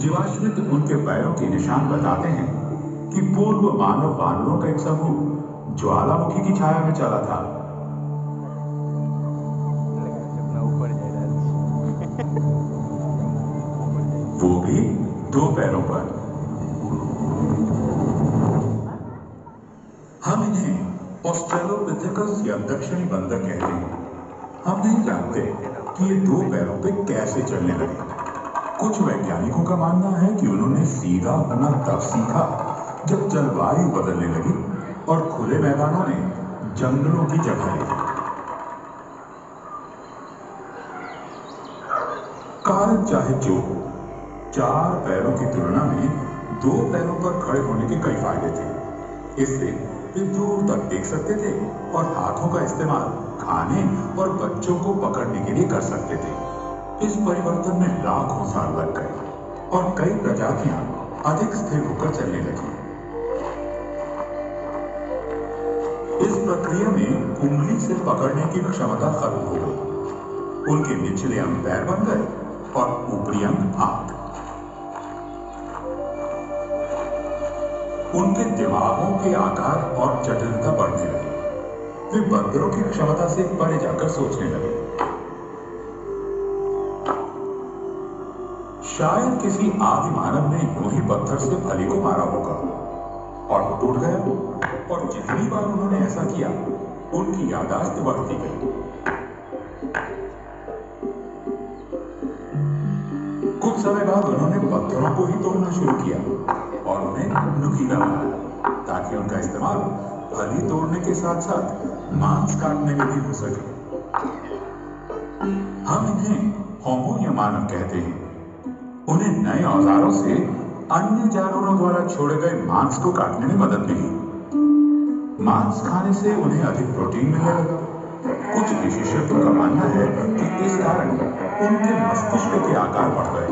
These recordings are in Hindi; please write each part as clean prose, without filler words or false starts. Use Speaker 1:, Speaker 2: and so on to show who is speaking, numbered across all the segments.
Speaker 1: जीवाश्मित उनके पैरों के निशान बताते हैं कि पूर्व मानव वानरों का एक समूह ज्वालामुखी की छाया में चला था। वो भी दो पैरों पर। हम इन्हें ऑस्ट्रेलोपिथेकस या दक्षिणी बंदर कहते हैं। हम नहीं जानते कि ये दो पैरों पे कैसे चलने लगे। कुछ वैज्ञानिकों का मानना है कि उन्होंने सीधा होना तब सीखा जब जलवायु बदलने लगी और खुले मैदानों ने जंगलों की जगह ली। कारण चाहे जो हो, चार पैरों की तुलना में दो पैरों पर खड़े होने के कई फायदे थे। इससे वे दूर तक देख सकते थे और हाथों का इस्तेमाल खाने और बच्चों को पकड़ने के लिए कर सकते थे। इस परिवर्तन में लाखों साल लग गए और कई प्रजातियां अधिक स्थिर होकर चलने लगी। इस प्रक्रिया में उंगली से पकड़ने की क्षमता खत्म हो गई। उनके निचले अंग पैर बन गए और ऊपरी अंग हाथ। उनके दिमागों के आकार और जटिलता बढ़ने लगी। वे बंदरों की क्षमता से परे जाकर सोचने लगे। शायद किसी आदि मानव ने यूं ही पत्थर से फली को मारा होगा और वो टूट गया, और जितनी बार उन्होंने ऐसा किया उनकी याददाश्त बढ़ती गई। कुछ समय बाद उन्होंने पत्थरों को ही तोड़ना शुरू किया और उन्हें नुकीला बनाया ताकि उनका इस्तेमाल फली तोड़ने के साथ साथ मांस काटने में भी हो सके। हम इन्हें होमो या मानव कहते हैं। उन्हें नए औजारों से अन्य जानवरों द्वारा छोड़े गए मांस को काटने में मदद मिली। मांस खाने से उन्हें अधिक प्रोटीन मिलने लगा। कुछ विशेषज्ञों का मानना है कि इस कारण उनके मस्तिष्क के आकार बढ़ गए।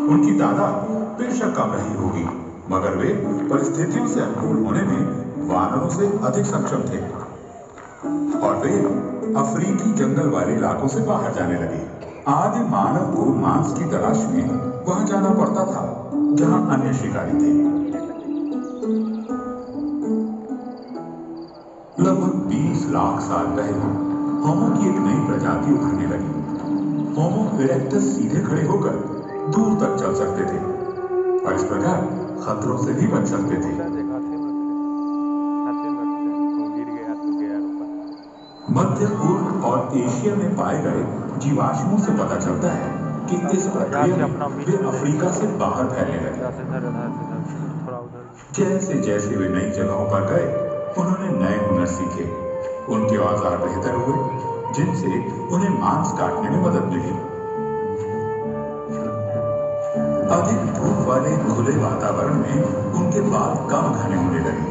Speaker 1: उनकी तादाद बेशक कम रही होगी, मगर वे परिस्थितियों से अनुकूल होने में वानरों से अधिक सक्षम थे और वे अफ्रीकी जंगल वाले इलाकों से बाहर जाने लगे। आदि मानव को मांस की तलाश में वहां जाना पड़ता था जहां अन्य शिकारी थे। लगभग 20 लाख साल पहले होमो की एक नई प्रजाति उभरने लगी। होमो इरेक्टस सीधे खड़े होकर दूर तक चल सकते थे और इस प्रकार खतरों से भी बच सकते थे। मध्य पूर्व और एशिया में पाए गए जीवाश्मों से पता चलता है कि इस प्रक्रिया में वे अफ्रीका से बाहर फैलने लगे। जैसे जैसे वे नई जगहों पर गए, उन्होंने नए हुनर सीखे। उनके औजार बेहतर हुए, जिनसे उन्हें मांस काटने में मदद मिली। अधिक धूप वाले खुले वातावरण में उनके बाल कम घने होने लगे।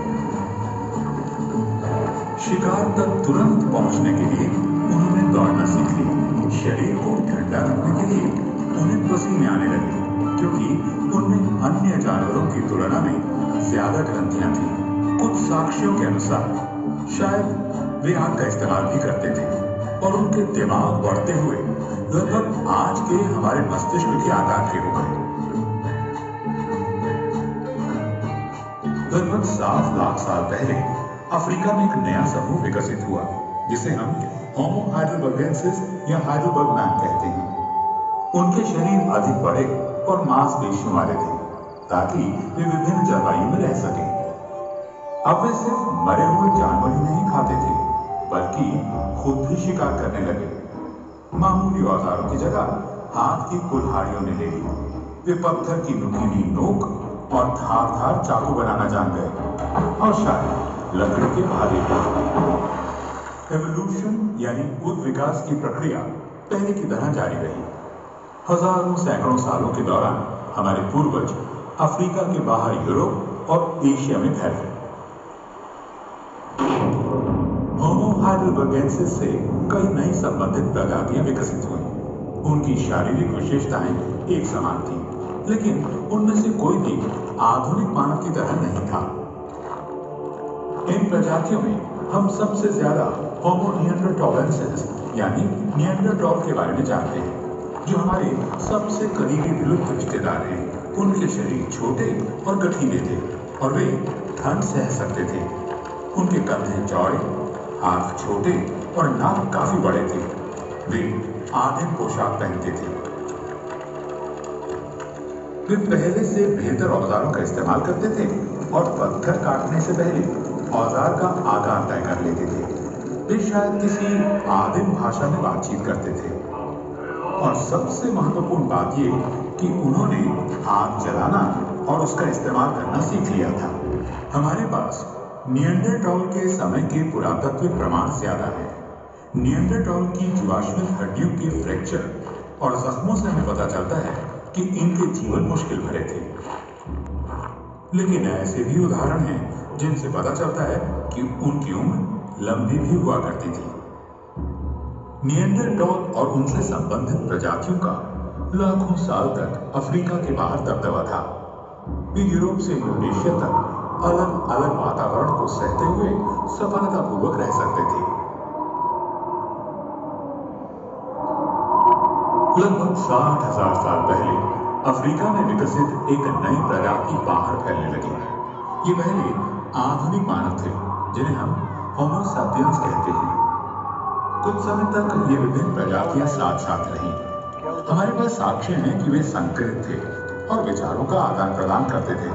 Speaker 1: शिकार तक तुरंत पहुंचने के लिए उन्होंने दौड़ना सीख लिया। शरीर को ठंडा रखने के लिए उन्हें पसीने आने लगे, क्योंकि उनमें अन्य जानवरों की तुलना में ज्यादा ग्रंथियां थी। कुछ साक्ष्यों के अनुसार शायद वे आग का इस्तेमाल भी करते थे और उनके दिमाग बढ़ते हुए लगभग आज के हमारे मस्तिष्क के आकार के हो गए। लगभग 7 लाख साल पहले अफ्रीका में एक नया समूह विकसित हुआ जिसे हम होमो हाइडेलबर्गेंसिस या हाइडेलबर्ग मैन कहते हैं। उनके शरीर अधिक बड़े और मांसपेशियों वाले थे ताकि वे विभिन्न जलवायु में रह सकें। अब वे सिर्फ मरे हुए जानवर ही नहीं खाते थे, बल्कि खुद भी शिकार करने लगे। मामूली औजारों की जगह हाथ की कुल्हाड़ियों ने ले ली। वे पत्थर की नुकीली नोक और धारदार चाकू बनाना जान गए और शायद लकड़ी के भाले भी। एवोल्यूशन यानी उत्विकास की प्रक्रिया पहले की तरह जारी रही। हजारों सैकड़ों सालों के दौरान हमारे पूर्वज अफ्रीका के बाहर यूरोप और एशिया में फैल गए। होमो हाइडेलबर्गेंसिस से कई नई संबंधित प्रजातियां विकसित हुई। उनकी शारीरिक विशेषताएं एक समान थी, लेकिन उनमें से कोई भी आधुनिक मानव की तरह नहीं था। इन प्रजातियों में हम सबसे ज्यादा होमो निएंडरथालेंसिस यानी निएंडरथॉल के बारे में जानते हैं। जो हमारे सबसे करीबी विलुप्त रिश्तेदार हैं, उनके शरीर छोटे और गठीले थे और वे ठंड सह सकते थे। उनके कंधे चौड़े, हाथ छोटे और नाक काफी बड़े थे। वे आदिम पोशाक पहनते थे। वे पहले से बेहतर औजारों का इस्तेमाल करते थे और पत्थर काटने से पहले औजार का आकार तय कर लेते थे। वे शायद किसी आदिम भाषा में बातचीत करते थे और सबसे महत्वपूर्ण बात यह कि उन्होंने आग जलाना और उसका इस्तेमाल करना सीख लिया था। हमारे पास निएंडरटॉल के समय के पुरातत्विक प्रमाण ज्यादा है। निएंडरटॉल की जीवाश्मिक हड्डियों के फ्रैक्चर और जख्मों से हमें पता चलता है कि इनके जीवन मुश्किल भरे थे। लेकिन ऐसे भी उदाहरण हैं जिनसे पता चलता है कि उनकी उम्र लंबी भी हुआ करती थी। निएंडरटॉल और उनसे संबंधित प्रजातियों का लाखों साल तक अफ्रीका के बाहर दबदबा था। वे यूरोप से इंडोनेशिया तक अलग अलग वातावरण को सहते हुए सफलतापूर्वक रह सकते थे। लगभग 60,000 साल पहले अफ्रीका में विकसित एक नई प्रजाति बाहर फैलने लगी। ये पहले आधुनिक मानव थे जिन्हें हम होमो सैपियंस कहते हैं। कुछ समय तक ये विभिन्न प्रजातियां साथ साथ रहीं। हमारे पास साक्ष्य हैं कि वे संकरित थे और विचारों का आदान प्रदान करते थे,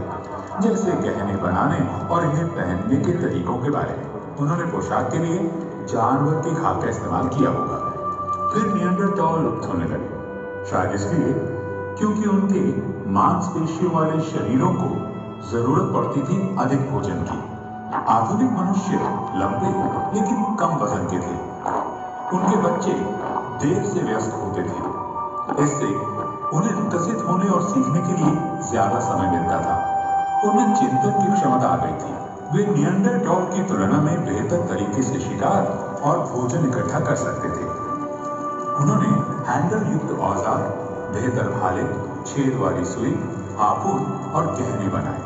Speaker 1: जैसे गहने बनाने और इन्हें पहनने के तरीकों के बारे में। उन्होंने पोशाक के लिए जानवर की खाल का इस्तेमाल किया होगा। फिर निएंडरटॉल लुप्त होने लगे, शायद इसलिए क्योंकि उनके मांसपेशियों वाले शरीरों को जरूरत पड़ती थी अधिक भोजन की। आधुनिक मनुष्य लंबे लेकिन कम वजन के थे। उनके बच्चे देर से व्यस्त होते थे, इससे उन्हें विकसित होने और सीखने के लिए ज्यादा समय मिलता था। उनमें चिंतन की क्षमता आ गई थी। वे निएंडरटॉल की तुलना में बेहतर तरीके से शिकार और भोजन इकट्ठा कर सकते थे। उन्होंने हैंडल युक्त औजार, बेहतर भाले, छेद वाली सुई, हार्पून और गहने बनाए।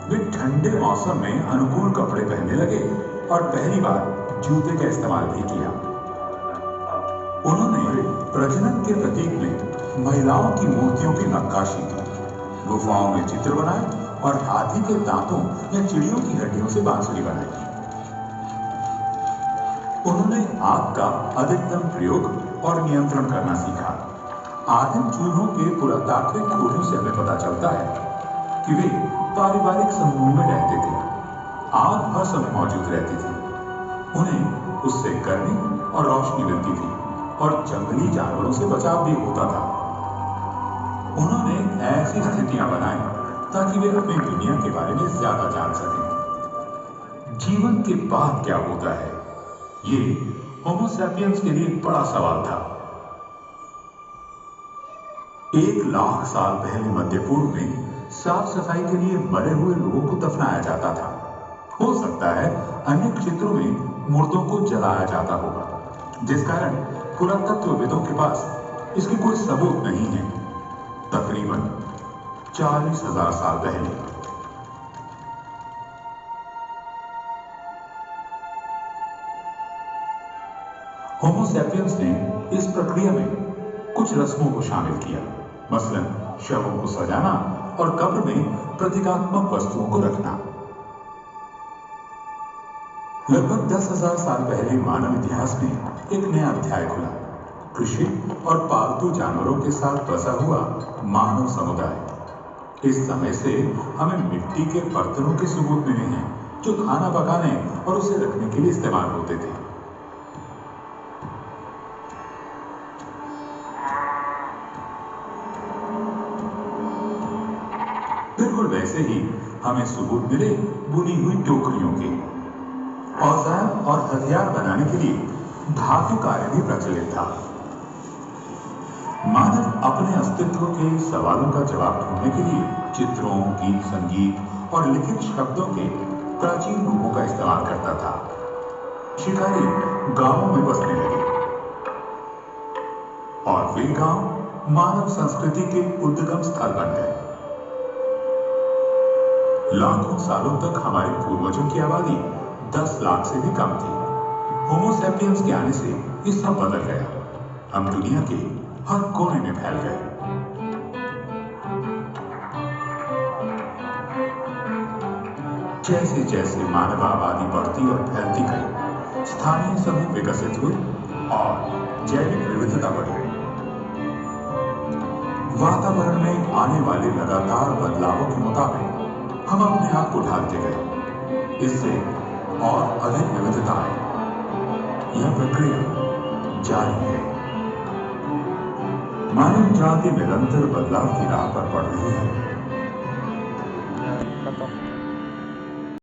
Speaker 1: वे ठंडे मौसम में अनुकूल कपड़े पहनने लगे और पहली बार जूते का इस्तेमाल भी किया। उन्होंने प्रजनन के प्रतीक में महिलाओं की मूर्तियों की नक्काशी की, गुफाओं में चित्र बनाए और हाथी के दांतों या चिड़ियों की हड्डियों से बांसुरी बनाई। उन्होंने आग का अधिकतम प्रयोग और नियंत्रण करना सीखा। आदिम चूहों के पुरातात्विक खोजों से हमें पता चलता है कि वे पारिवारिक समूह में रहते थे। आग हर समय मौजूद रहती थी। उन्हें उससे गर्मी और रोशनी मिलती थी और जंगली जानवरों से बचाव भी होता था। उन्होंने ऐसी स्थितियां बनाई ताकि वे अपनी दुनिया के बारे में ज्यादा जान सकें। जीवन के बाद क्या होता है, ये होमो सैपियंस के लिए एक बड़ा सवाल था। 1,00,000 साल पहले मध्य पूर्व में साफ सफाई के लिए मरे हुए लोगों को दफनाया जाता था। हो सकता है अन्य क्षेत्रों में मुर्दों को जलाया जाता होगा, जिस कारण पुरातत्वविदों के पास इसके कोई सबूत नहीं है। तकरीबन 40,000 साल पहले होमो सैपियंस ने इस प्रक्रिया में कुछ रस्मों को शामिल किया, मसलन शवों को सजाना और कब्र में प्रतीकात्मक वस्तुओं को रखना। लगभग 10,000 साल पहले मानव इतिहास में एक नया अध्याय खुला। कृषि और पालतू जानवरों के साथ बसा हुआ मानव समुदाय। इस समय से हमें मिट्टी के बर्तनों के सबूत मिले हैं जो खाना पकाने और उसे रखने के लिए इस्तेमाल होते थे। बिल्कुल वैसे ही हमें सबूत मिले बुनी हुई टोकरियों के। औजार और हथियार बनाने के लिए धातु कार्य भी प्रचलित था। मानव अपने अस्तित्व के सवालों का जवाब ढूंढने के लिए चित्रों, गीत संगीत और लिखित शब्दों के प्राचीन रूपों का इस्तेमाल करता था। शिकारी गांवों में बसने लगे और वे गांव मानव संस्कृति के उद्गम स्थल बन गए। लाखों सालों तक हमारे पूर्वजों की आबादी 10 लाख से भी कम थी। होमो सैपियंस के आने से ये सब बदल गया। हम दुनिया के हर कोने में फैल गए। जैसे जैसे मानव आबादी बढ़ती और फैलती गई, स्थानीय समूह विकसित हुए और जैविक विविधता बढ़ गई। वातावरण में आने वाले लगातार बदलावों के मुताबिक हम अपने आप को ढालते गए। इससे और अधिक विविधता आई। यह प्रक्रिया जारी है। मानव जाति निरंतर बदलाव की राह पर बढ़ रही है।